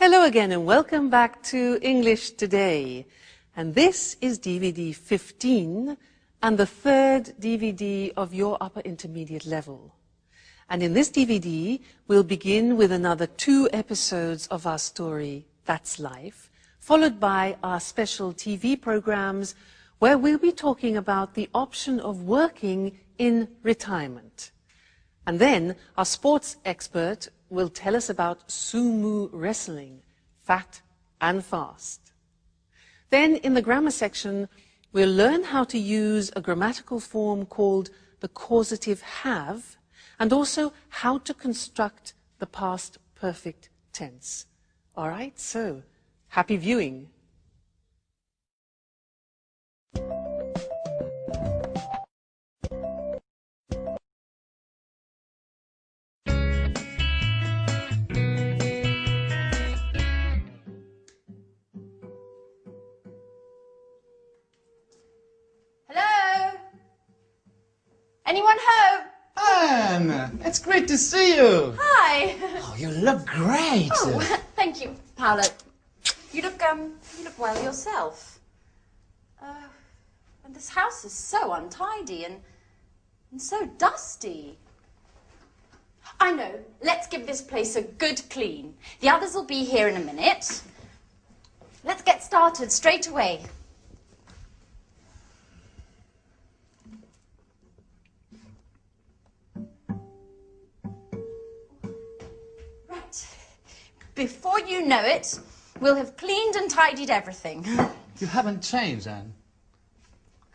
Hello again and welcome back to English Today. And this is DVD 15 and the third DVD of your upper intermediate level. And in this DVD, we'll begin with another 2 episodes of our story, That's Life, followed by our special TV programs where we'll be talking about the option of working in retirement. And then our sports expert will tell us about sumo wrestling, fat and fast. Then in the grammar section, we'll learn how to use a grammatical form called the causative have, and also how to construct the past perfect tense. All right, so happy viewing. Anyone home? Anne, it's great to see you. Hi. Oh, you look great. Oh, thank you, Paolo. You look well yourself. And this house is so untidy and so dusty. I know. Let's give this place a good clean. The others will be here in a minute. Let's get started straight away. Before you know it, we'll have cleaned and tidied everything. You haven't changed, Anne.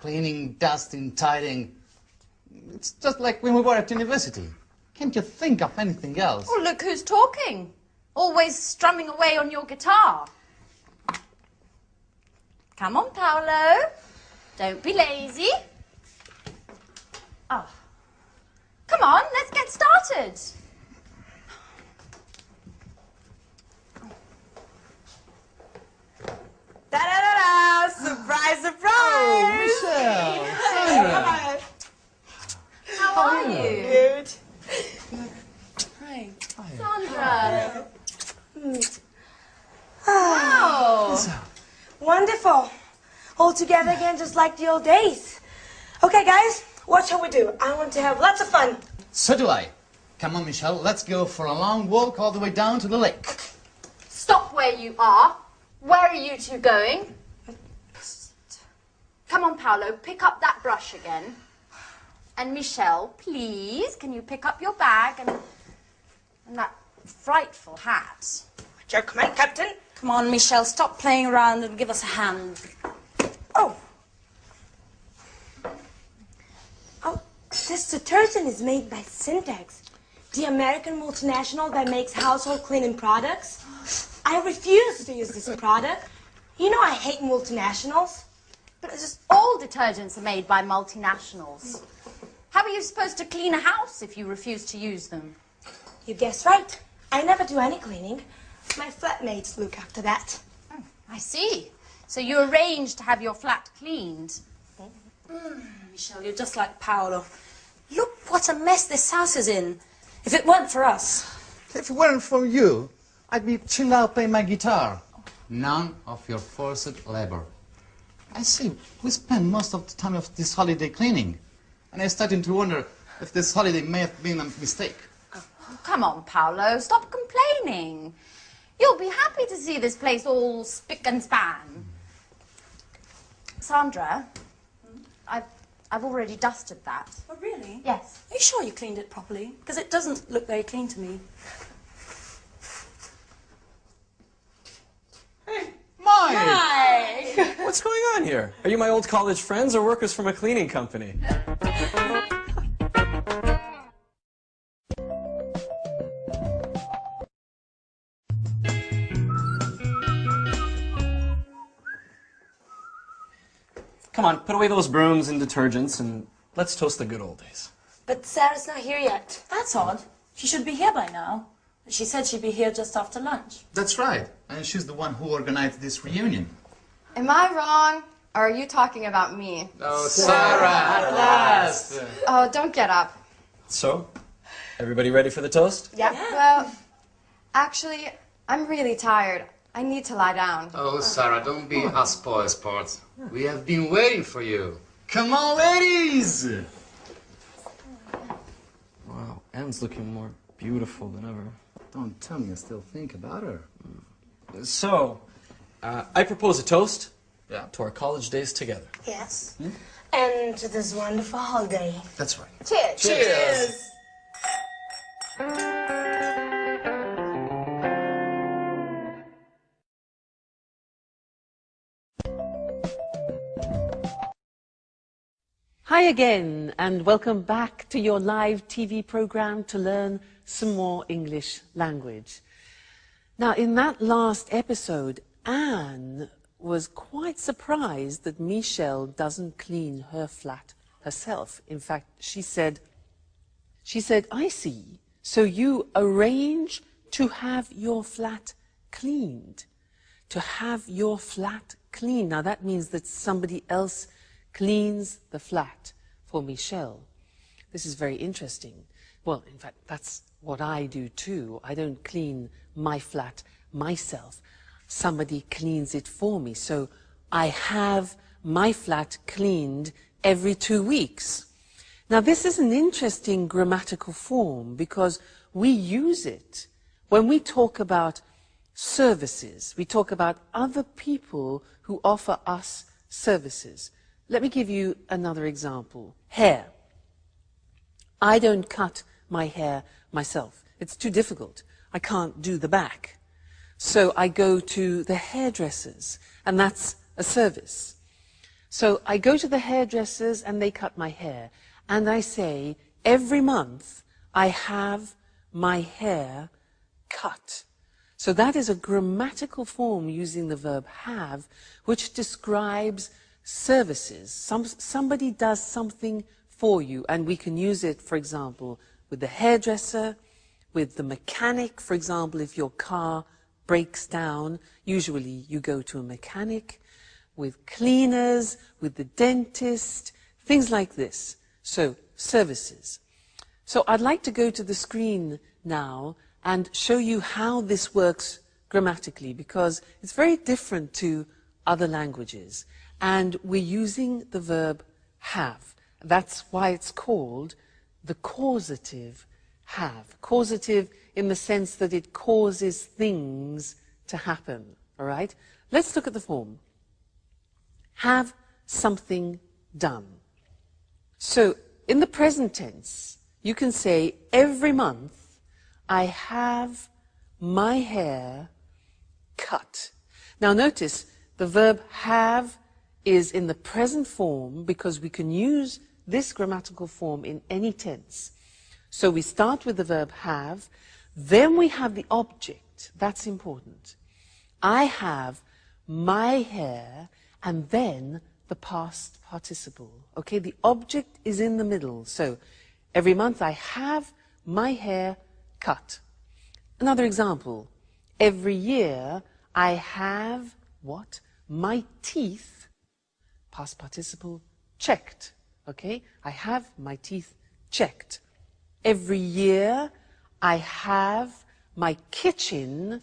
Cleaning, dusting, tidying. It's just like when we were at university. Can't you think of anything else? Oh, look who's talking. Always strumming away on your guitar. Come on, Paolo. Don't be lazy. Oh. Come on, let's get started. Da-da-da-da! Surprise, surprise! Oh, Michelle! Sandra! How are you? Good. Hi. Sandra. Wow. Wonderful. All together again just like the old days. Okay, guys, what shall we do? I want to have lots of fun. So do I. Come on, Michelle, let's go for a long walk all the way down to the lake. Stop where you are. Where are you two going? Come on, Paolo, pick up that brush again. And Michelle, please, can you pick up your bag and that frightful hat? Your command, Captain. Come on, Michelle, stop playing around and give us a hand. Oh. Oh, this detergent is made by Syntax, the American multinational that makes household cleaning products. I refuse to use this product. You know I hate multinationals. But it's just all detergents are made by multinationals. How are you supposed to clean a house if you refuse to use them? You guessed right. I never do any cleaning. My flatmates look after that. Oh, I see. So you arranged to have your flat cleaned. Michelle, you're just like Paolo. Look what a mess this house is in. If it weren't for us. If it weren't for you, I'd be chilled out playing my guitar. None of your forced labor. I see, we spend most of the time of this holiday cleaning. And I'm starting to wonder if this holiday may have been a mistake. Oh, come on, Paolo, stop complaining. You'll be happy to see this place all spick and span. Sandra, I've already dusted that. Oh, really? Yes. Are you sure you cleaned it properly? Because it doesn't look very clean to me. Hey, Mike! Hi! What's going on here? Are you my old college friends or workers from a cleaning company? Come on, put away those brooms and detergents and let's toast the good old days. But Sarah's not here yet. That's odd. She should be here by now. She said she'd be here just after lunch. That's right. And she's the one who organized this reunion. Am I wrong? Or are you talking about me? Oh, Sarah, at last! Oh, don't get up. So, everybody ready for the toast? Yep. Well, actually, I'm really tired. I need to lie down. Oh, Sarah, don't be a spoil sport. We have been waiting for you. Come on, ladies! Wow, Anne's looking more beautiful than ever. Don't tell me you still think about her. So, I propose a toast to our college days together. Yes. And to this wonderful holiday. That's right. Cheers. Cheers. Hi again, and welcome back to your live TV program to learn some more English language. Now, in that last episode, Anne was quite surprised that Michelle doesn't clean her flat herself. In fact, she said, I see, so you arrange to have your flat cleaned. To have your flat cleaned. Now, that means that somebody else cleans the flat for Michelle. This is very interesting. Well, in fact, that's what I do too. I don't clean my flat myself. Somebody cleans it for me. So I have my flat cleaned every 2 weeks. Now, this is an interesting grammatical form because we use it when we talk about services. We talk about other people who offer us services. Let me give you another example. Hair. I don't cut my hair myself. It's too difficult. I can't do the back. So I go to the hairdressers, and that's a service. So I go to the hairdressers and they cut my hair. And I say, every month I have my hair cut. So that is a grammatical form using the verb have, which describes services. Somebody does something for you, and we can use it, for example, with the hairdresser, with the mechanic. For example, if your car breaks down, usually you go to a mechanic, with cleaners, with the dentist, things like this. So, services. So I'd like to go to the screen now and show you how this works grammatically, because it's very different to other languages. And we're using the verb have. That's why it's called the causative have. Causative in the sense that it causes things to happen. All right? Let's look at the form. Have something done. So, in the present tense, you can say, every month I have my hair cut. Now notice, the verb have is in the present form because we can use this grammatical form in any tense. So we start with the verb have, then we have the object. That's important. I have my hair, and then the past participle. Okay, the object is in the middle. So every month I have my hair cut. Another example. Every year I have what? My teeth, past participle, checked. Okay, I have my teeth checked. Every year I have my kitchen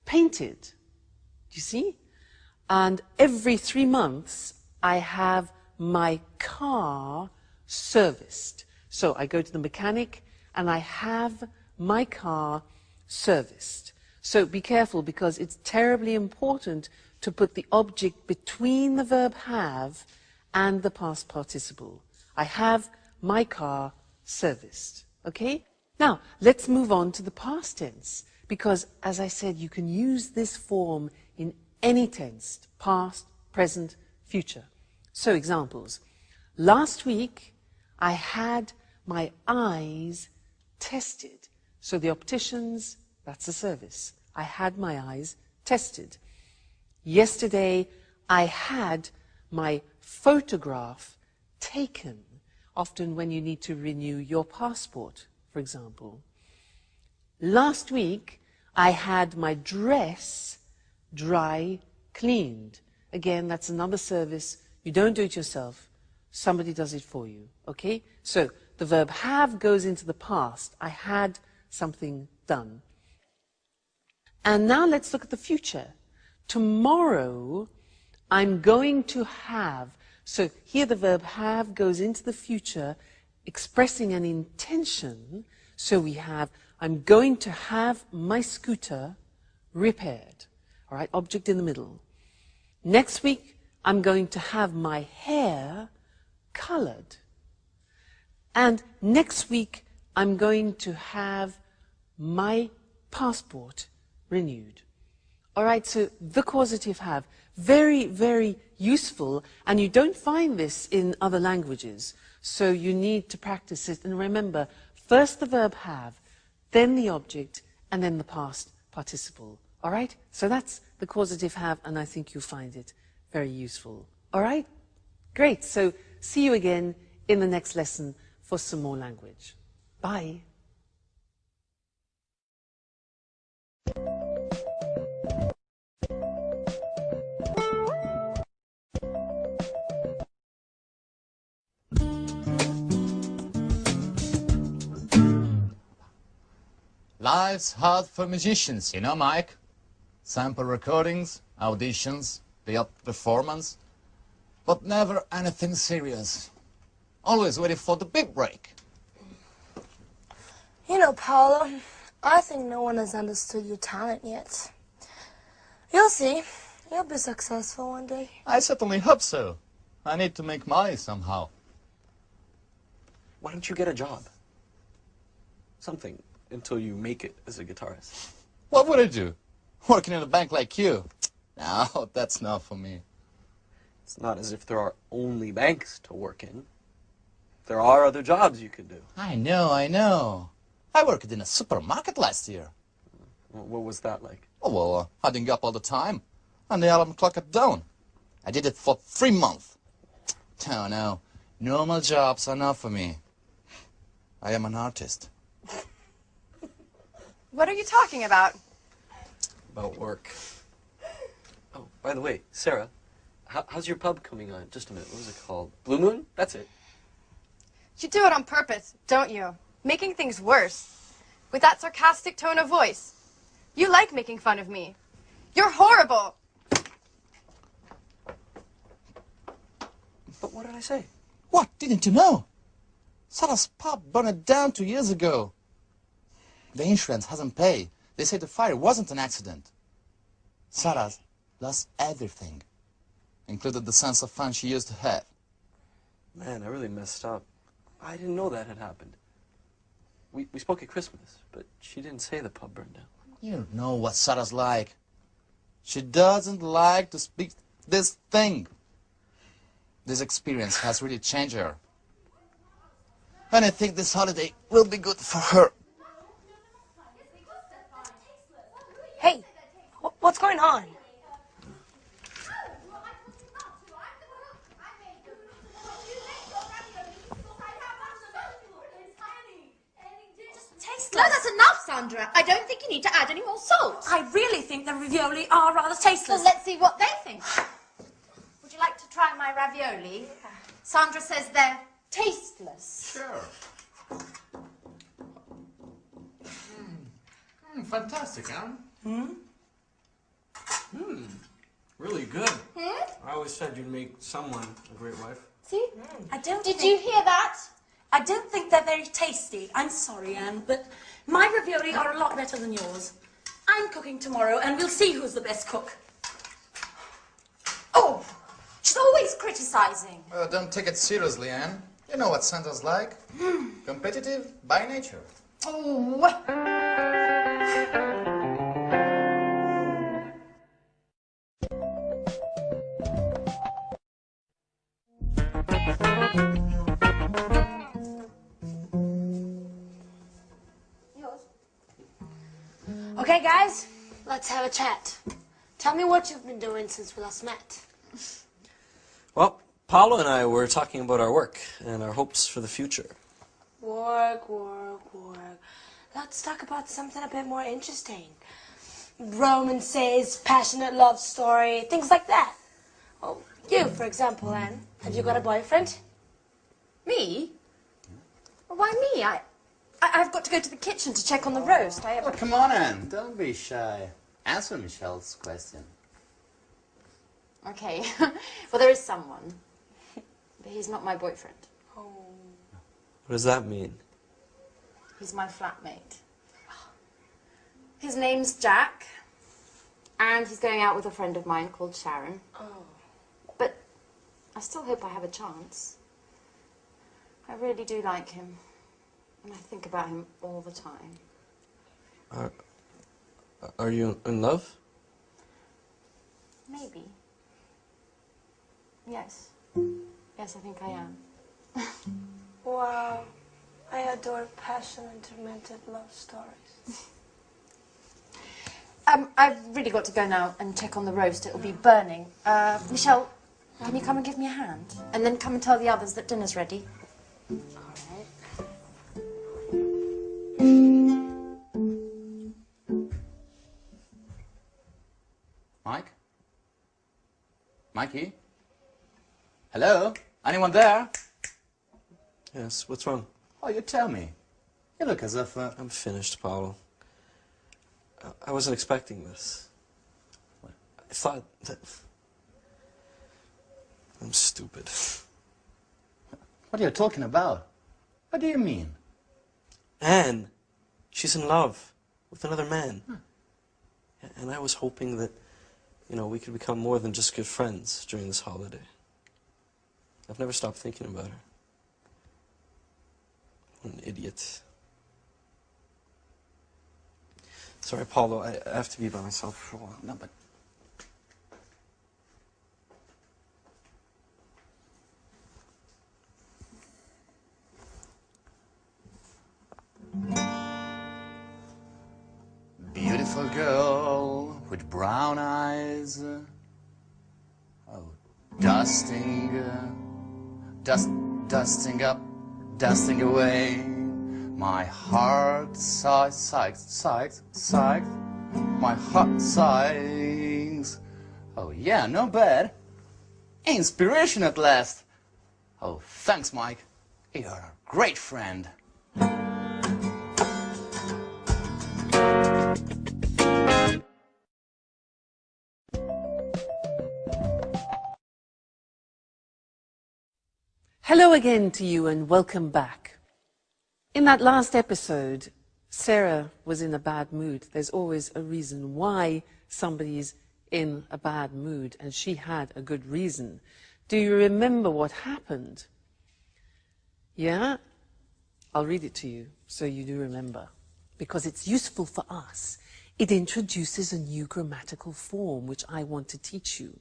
painted. Do you see? And every 3 months I have my car serviced. So I go to the mechanic and I have my car serviced. So be careful, because it's terribly important to put the object between the verb have and the past participle. I have my car serviced. Okay? Now, let's move on to the past tense, because, as I said, you can use this form in any tense, past, present, future. So, examples. Last week, I had my eyes tested. So the opticians, that's a service. I had my eyes tested. Yesterday, I had my photograph taken. Often when you need to renew your passport, for example. Last week, I had my dress dry cleaned. Again, that's another service. You don't do it yourself. Somebody does it for you. Okay? So the verb have goes into the past. I had something done. And now let's look at the future. Tomorrow, I'm going to have. So here the verb have goes into the future, expressing an intention. So we have, I'm going to have my scooter repaired. All right, object in the middle. Next week, I'm going to have my hair colored. And next week, I'm going to have my passport renewed. All right, so the causative have, very, very useful, and you don't find this in other languages, so you need to practice it. And remember, first the verb have, then the object, and then the past participle. All right, so that's the causative have, and I think you'll find it very useful. All right, great. So see you again in the next lesson for some more language. Bye. Life's hard for musicians, you know, Mike. Sample recordings, auditions, the performance, but never anything serious. Always waiting for the big break. You know, Paolo, I think no one has understood your talent yet. You'll see. You'll be successful one day. I certainly hope so. I need to make money somehow. Why don't you get a job? Something, until you make it as a guitarist. What would I do? Working in a bank like you? No, that's not for me. It's not as if there are only banks to work in. There are other jobs you could do. I know, I know. I worked in a supermarket last year. What was that like? Oh, well, hiding up all the time. And the alarm clock at dawn. I did it for 3 months. Oh, no. Normal jobs are not for me. I am an artist. What are you talking about? About work. Oh, by the way, Sarah, how's your pub coming on? Just a minute, what was it called? Blue Moon? That's it. You do it on purpose, don't you? Making things worse. With that sarcastic tone of voice. You like making fun of me. You're horrible. But what did I say? What? Didn't you know? Sarah's pub burned down 2 years ago. The insurance hasn't paid. They say the fire wasn't an accident. Sarah's lost everything, including the sense of fun she used to have. Man, I really messed up. I didn't know that had happened. We spoke at Christmas, but she didn't say the pub burned down. You don't know what Sarah's like. She doesn't like to speak this thing. This experience has really changed her. And I think this holiday will be good for her. Hey, what's going on? No, that's enough, Sandra. I don't think you need to add any more salt. I really think the ravioli are rather tasteless. Well, let's see what they think. Would you like to try my ravioli? Sandra says they're tasteless. Sure. Fantastic, huh? Really good. I always said you'd make someone a great wife. See? Did you hear that? I don't think they're very tasty. I'm sorry, Anne, but my ravioli are a lot better than yours. I'm cooking tomorrow, and we'll see who's the best cook. Oh, she's always criticizing. Well, don't take it seriously, Anne. You know what Santa's like. Competitive by nature. Oh. Okay, guys, let's have a chat. Tell me what you've been doing since we last met. Well, Paolo and I were talking about our work and our hopes for the future. Work. Let's talk about something a bit more interesting. Romances, passionate love story, things like that. Oh, you, for example, Anne. Have you got a boyfriend? Me? Well, why me? I've got to go to the kitchen to check on the roast. Oh, come on, Anne. Don't be shy. Answer Michelle's question. Okay. Well, there is someone. But he's not my boyfriend. What does that mean? He's my flatmate. His name's Jack. And he's going out with a friend of mine called Sharon. But I still hope I have a chance. I really do like him. And I think about him all the time. Are you in love? Maybe. Yes. Yes, I think I am. Wow. I adore passion and tormented love stories. I've really got to go now and check on the roast. It'll be burning. Michelle, can you come and give me a hand? And then come and tell the others that dinner's ready. Mike? Mikey? Hello? Anyone there? Yes, what's wrong? Oh, you tell me. You look as if... I'm finished, Paolo. I wasn't expecting this. What? I thought that... I'm stupid. What are you talking about? What do you mean? Anne, she's in love with another man. And I was hoping that, you know, we could become more than just good friends during this holiday. I've never stopped thinking about her. What an idiot. Sorry, Paulo, I have to be by myself for a while. No, but... Beautiful girl with brown eyes. Oh, dusting up, dusting away. My heart sighs. My heart sighs. Oh yeah, not bad. Inspiration at last. Oh, thanks, Mike. You're a great friend. Hello again to you and welcome back. In that last episode, Sarah was in a bad mood. There's always a reason why somebody's in a bad mood, and she had a good reason. Do you remember what happened? Yeah? I'll read it to you so you do remember, because it's useful for us. It introduces a new grammatical form which I want to teach you.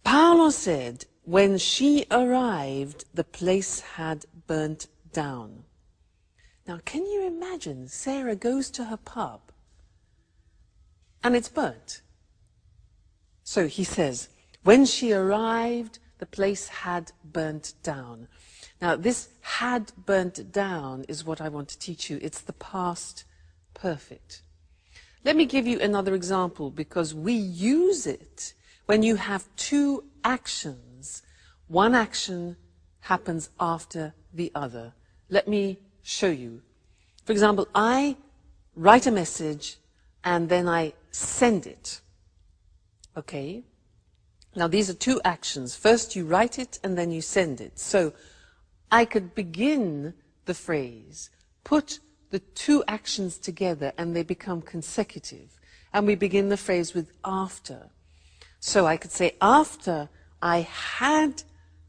Paolo said, when she arrived, the place had burnt down. Now, can you imagine Sarah goes to her pub and it's burnt? So he says, when she arrived, the place had burnt down. Now, this had burnt down is what I want to teach you. It's the past perfect. Let me give you another example, because we use it when you have two actions. One action happens after the other. Let me show you. For example, I write a message and then I send it. Okay? Now these are two actions. First you write it and then you send it. So I could begin the phrase, put the two actions together and they become consecutive. And we begin the phrase with after. So I could say, after I had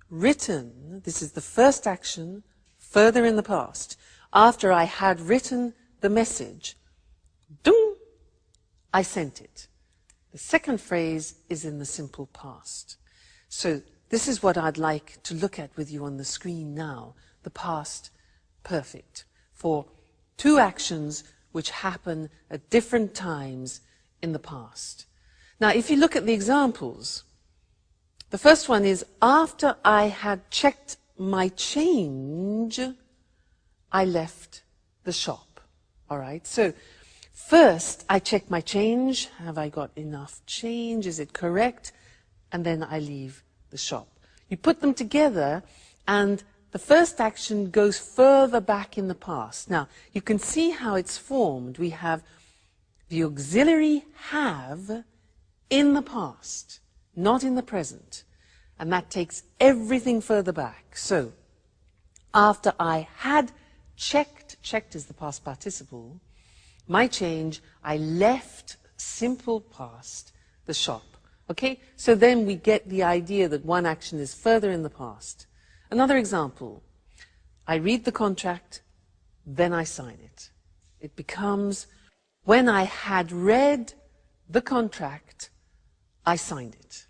written, this is the first action, further in the past. After I had written the message, dung, I sent it. The second phrase is in the simple past. So this is what I'd like to look at with you on the screen now, the past perfect, for two actions which happen at different times in the past. Now, if you look at the examples, the first one is, after I had checked my change, I left the shop. All right? So, first, I check my change. Have I got enough change? Is it correct? And then I leave the shop. You put them together, and the first action goes further back in the past. Now, you can see how it's formed. We have the auxiliary have in the past, not in the present. And that takes everything further back. So, after I had checked is the past participle, my change, I left, simple past, the shop. Okay? So then we get the idea that one action is further in the past. Another example. I read the contract, then I sign it. It becomes, when I had read the contract, I signed it.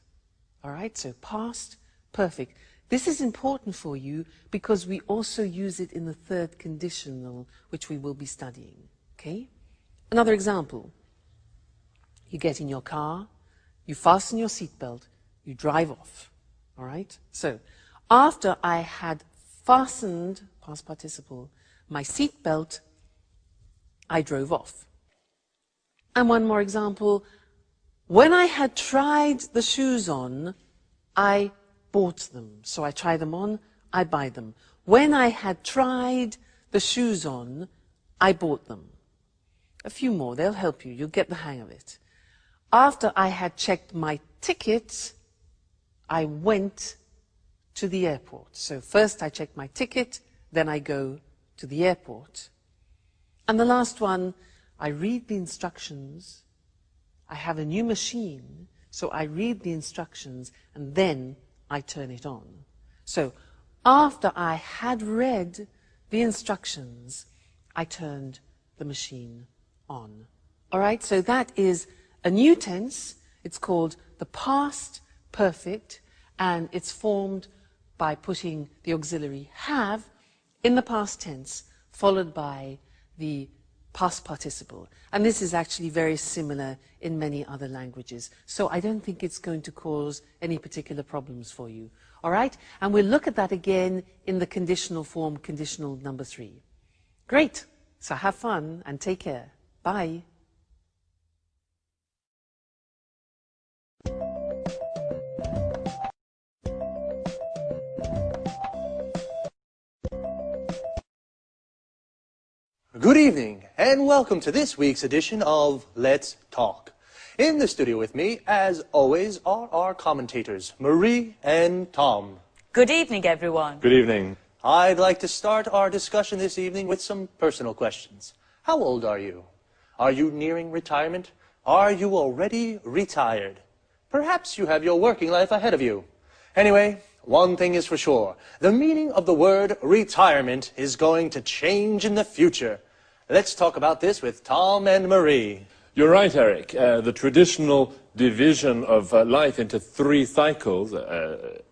All right? So past, perfect. This is important for you because we also use it in the third conditional, which we will be studying. Okay? Another example. You get in your car, you fasten your seatbelt, you drive off. All right? So, after I had fastened, past participle, my seatbelt, I drove off. And one more example. When I had tried the shoes on, I bought them. So I try them on, I buy them. When I had tried the shoes on, I bought them. A few more, they'll help you. You'll get the hang of it. After I had checked my ticket, I went to the airport. So first I check my ticket, then I go to the airport. And the last one, I read the instructions. I have a new machine, so I read the instructions, and then I turn it on. So after I had read the instructions, I turned the machine on. All right, so that is a new tense. It's called the past perfect, and it's formed by putting the auxiliary have in the past tense, followed by the past participle. And this is actually very similar in many other languages. So I don't think it's going to cause any particular problems for you. All right? And we'll look at that again in the conditional form, conditional number 3. Great. So have fun and take care. Bye. Good evening, and welcome to this week's edition of Let's Talk. In the studio with me, as always, are our commentators, Marie and Tom. Good evening, everyone. Good evening. I'd like to start our discussion this evening with some personal questions. How old are you? Are you nearing retirement? Are you already retired? Perhaps you have your working life ahead of you. Anyway, one thing is for sure. The meaning of the word retirement is going to change in the future. Let's talk about this with Tom and Marie. You're right, Eric. The traditional division of life into 3 cycles,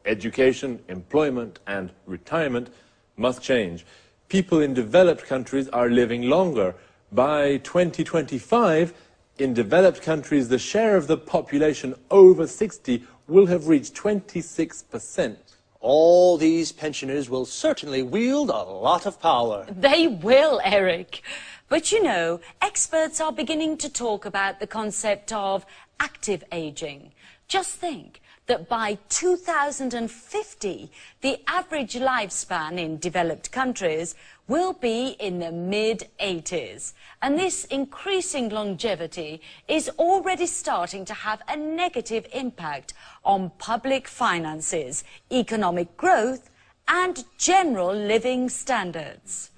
education, employment, and retirement, must change. People in developed countries are living longer. By 2025, in developed countries, the share of the population over 60 will have reached 26%. All these pensioners will certainly wield a lot of power. They will, Eric. But you know, experts are beginning to talk about the concept of active aging. Just think that by 2050, the average lifespan in developed countries will be in the mid-80s. And this increasing longevity is already starting to have a negative impact on public finances, economic growth, and general living standards.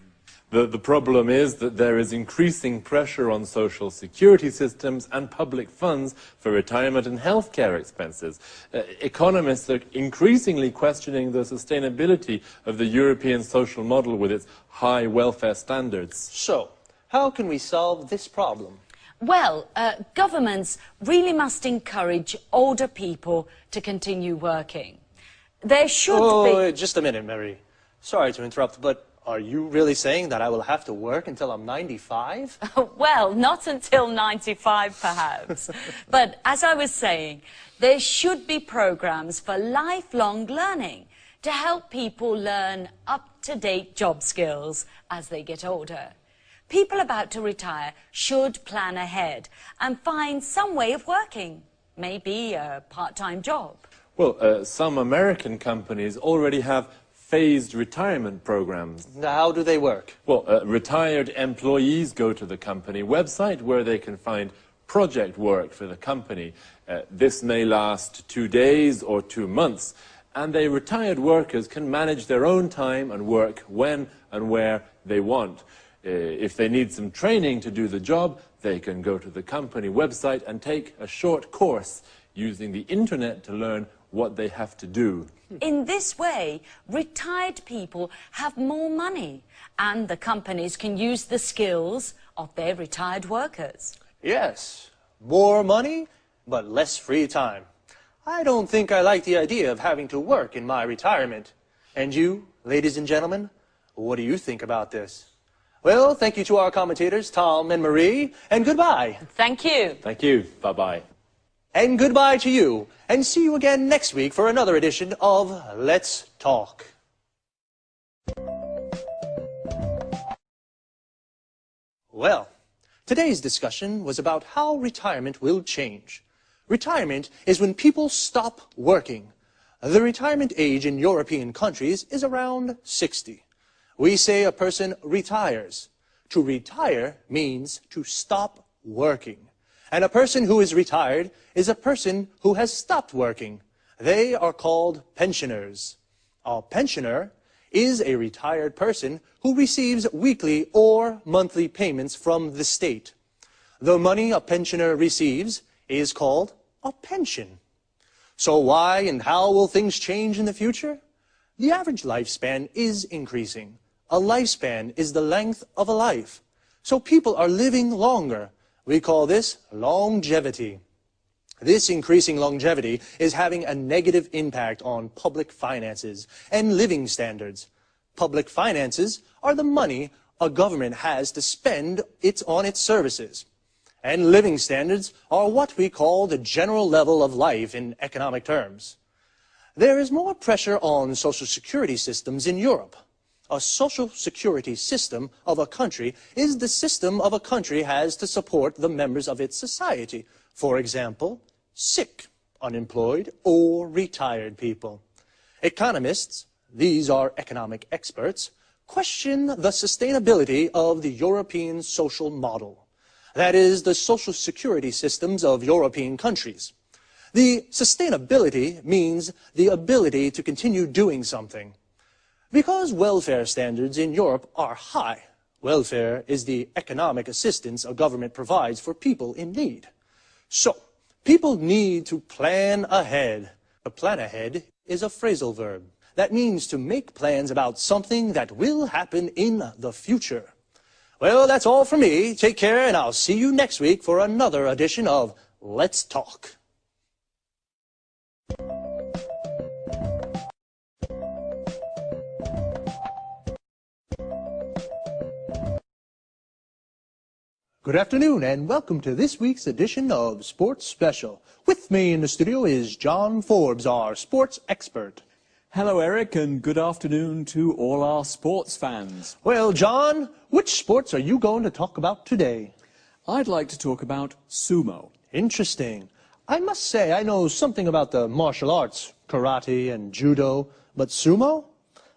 The problem is that there is increasing pressure on social security systems and public funds for retirement and healthcare expenses. Economists are increasingly questioning the sustainability of the European social model with its high welfare standards. So, how can we solve this problem? Well, governments really must encourage older people to continue working. There should be... Just a minute, Mary. Sorry to interrupt, but are you really saying that I will have to work until I'm 95? Well, not until 95, perhaps. But as I was saying, there should be programs for lifelong learning to help people learn up-to-date job skills as they get older. People about to retire should plan ahead and find some way of working, maybe a part-time job. Well, some American companies already have phased retirement programs. How do they work? Well, retired employees go to the company website where they can find project work for the company. This may last 2 days or 2 months, and the retired workers can manage their own time and work when and where they want. If they need some training to do the job, they can go to the company website and take a short course using the internet to learn what they have to do. In this way, retired people have more money, and the companies can use the skills of their retired workers. Yes, more money, but less free time. I don't think I like the idea of having to work in my retirement. And you, ladies and gentlemen, what do you think about this? Well, thank you to our commentators, Tom and Marie, and goodbye. Thank you. Thank you. Bye-bye. And goodbye to you, and see you again next week for another edition of Let's Talk. Well, today's discussion was about how retirement will change. Retirement is when people stop working. The retirement age in European countries is around 60. We say a person retires. To retire means to stop working. And a person who is retired is a person who has stopped working. They are called pensioners. A pensioner is a retired person who receives weekly or monthly payments from the state. The money a pensioner receives is called a pension. So why and how will things change in the future? The average lifespan is increasing. A lifespan is the length of a life. So people are living longer. We call this longevity. This increasing longevity is having a negative impact on public finances and living standards. Public finances are the money a government has to spend on its services. And living standards are what we call the general level of life in economic terms. There is more pressure on social security systems in Europe. A social security system of a country is the system of a country has to support the members of its society. For example, sick, unemployed, or retired people. Economists, these are economic experts, question the sustainability of the European social model. That is, the social security systems of European countries. The sustainability means the ability to continue doing something. Because welfare standards in Europe are high, welfare is the economic assistance a government provides for people in need. So, people need to plan ahead. To plan ahead is a phrasal verb. That means to make plans about something that will happen in the future. Well, that's all for me. Take care, and I'll see you next week for another edition of Let's Talk. Good afternoon, and welcome to this week's edition of Sports Special. With me in the studio is John Forbes, our sports expert. Hello, Eric, and good afternoon to all our sports fans. Well, John, which sports are you going to talk about today? I'd like to talk about sumo. Interesting. I must say I know something about the martial arts, karate and judo, but sumo?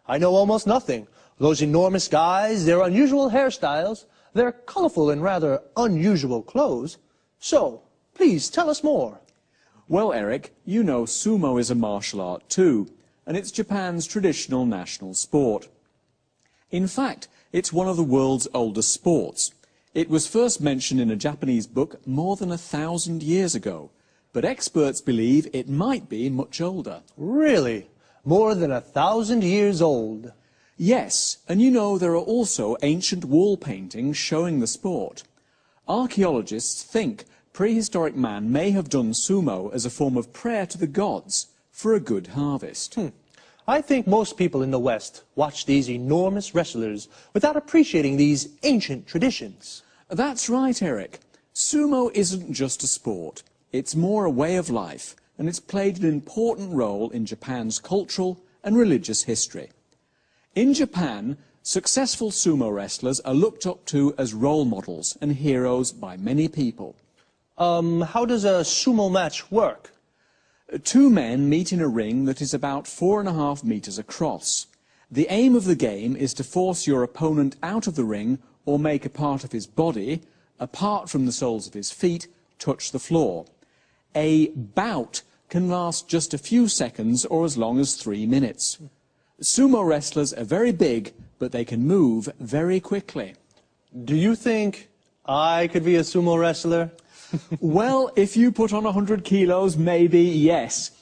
I know almost nothing. Those enormous guys, their unusual hairstyles, their colorful and rather unusual clothes. So, please tell us more. Well, Eric, you know sumo is a martial art too, and it's Japan's traditional national sport. In fact, it's one of the world's oldest sports. It was first mentioned in a Japanese book more than 1,000 years ago, but experts believe it might be much older. Really? More than 1,000 years old? Yes, and you know there are also ancient wall paintings showing the sport. Archaeologists think prehistoric man may have done sumo as a form of prayer to the gods for a good harvest. I think most people in the West watch these enormous wrestlers without appreciating these ancient traditions. That's right, Eric. Sumo isn't just a sport. It's more a way of life, and it's played an important role in Japan's cultural and religious history. In Japan, successful sumo wrestlers are looked up to as role models and heroes by many people. How does a sumo match work? Two men meet in a ring that is about 4.5 meters across. The aim of the game is to force your opponent out of the ring or make a part of his body, apart from the soles of his feet, touch the floor. A bout can last just a few seconds or as long as 3 minutes. Sumo wrestlers are very big, but they can move very quickly. Do you think I could be a sumo wrestler? Well, if you put on 100 kilos, maybe yes.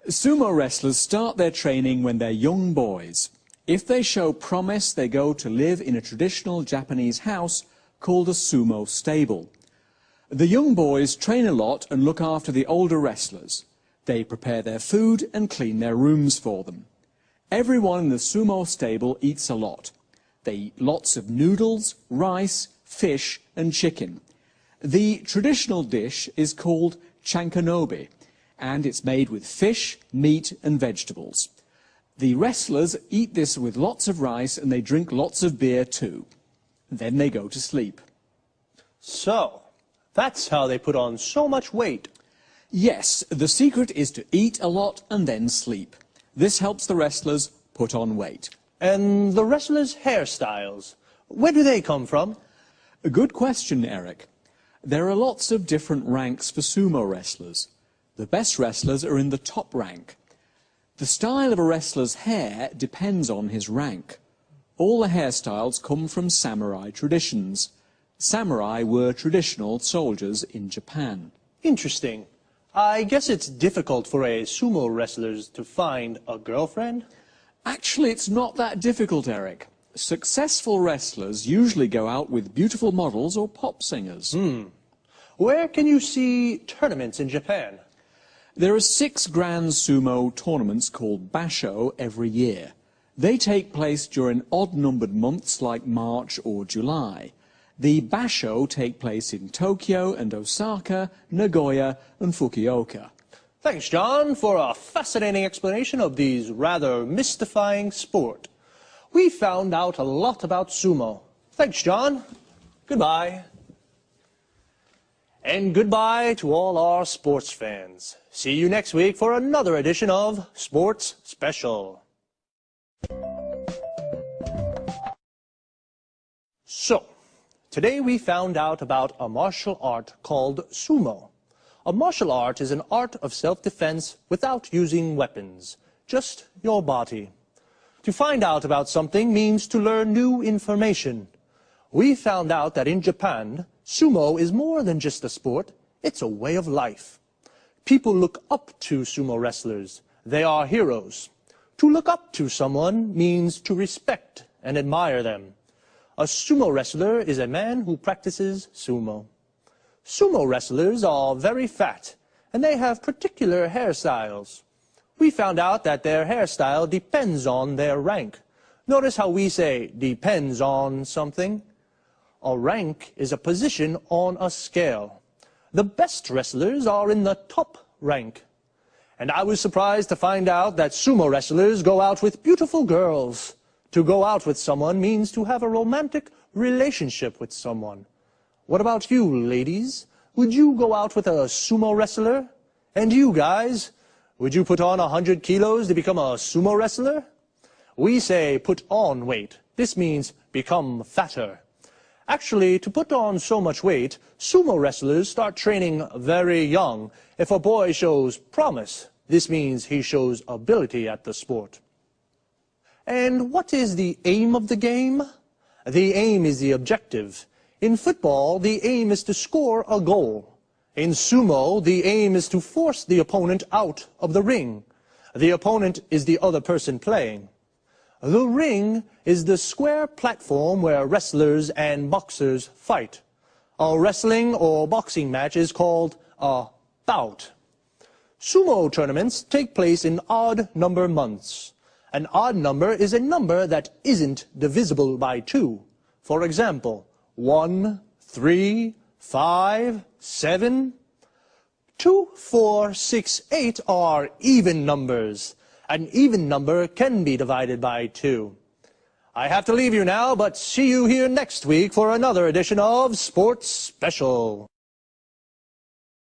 Sumo wrestlers start their training when they're young boys. If they show promise, they go to live in a traditional Japanese house called a sumo stable. The young boys train a lot and look after the older wrestlers. They prepare their food and clean their rooms for them. Everyone in the sumo stable eats a lot. They eat lots of noodles, rice, fish and chicken. The traditional dish is called chankanobe, and it's made with fish, meat and vegetables. The wrestlers eat this with lots of rice and they drink lots of beer too. Then they go to sleep. So, that's how they put on so much weight. Yes, the secret is to eat a lot and then sleep. This helps the wrestlers put on weight. And the wrestlers' hairstyles, where do they come from? A good question, Eric. There are lots of different ranks for sumo wrestlers. The best wrestlers are in the top rank. The style of a wrestler's hair depends on his rank. All the hairstyles come from samurai traditions. Samurai were traditional soldiers in Japan. Interesting. I guess it's difficult for a sumo wrestler to find a girlfriend? Actually, it's not that difficult, Eric. Successful wrestlers usually go out with beautiful models or pop singers. Where can you see tournaments in Japan? There are 6 grand sumo tournaments called basho every year. They take place during odd-numbered months like March or July. The basho take place in Tokyo and Osaka, Nagoya and Fukuoka. Thanks, John, for a fascinating explanation of these rather mystifying sport. We found out a lot about sumo. Thanks, John. Goodbye. And goodbye to all our sports fans. See you next week for another edition of Sports Special. So, today we found out about a martial art called sumo. A martial art is an art of self-defense without using weapons, just your body. To find out about something means to learn new information. We found out that in Japan, sumo is more than just a sport, it's a way of life. People look up to sumo wrestlers. They are heroes. To look up to someone means to respect and admire them. A sumo wrestler is a man who practices sumo. Sumo wrestlers are very fat, and they have particular hairstyles. We found out that their hairstyle depends on their rank. Notice how we say depends on something. A rank is a position on a scale. The best wrestlers are in the top rank. And I was surprised to find out that sumo wrestlers go out with beautiful girls. To go out with someone means to have a romantic relationship with someone. What about you, ladies? Would you go out with a sumo wrestler? And you guys, would you put on 100 kilos to become a sumo wrestler? We say put on weight. This means become fatter. Actually, to put on so much weight, sumo wrestlers start training very young. If a boy shows promise, this means he shows ability at the sport. And what is the aim of the game? The aim is the objective. In football, the aim is to score a goal. In sumo, the aim is to force the opponent out of the ring. The opponent is the other person playing. The ring is the square platform where wrestlers and boxers fight. A wrestling or boxing match is called a bout. Sumo tournaments take place in odd number months. An odd number is a number that isn't divisible by 2. For example, 1, 3, 5, 7. 2, 4, 6, 8 are even numbers. An even number can be divided by 2. I have to leave you now, but see you here next week for another edition of Sports Special.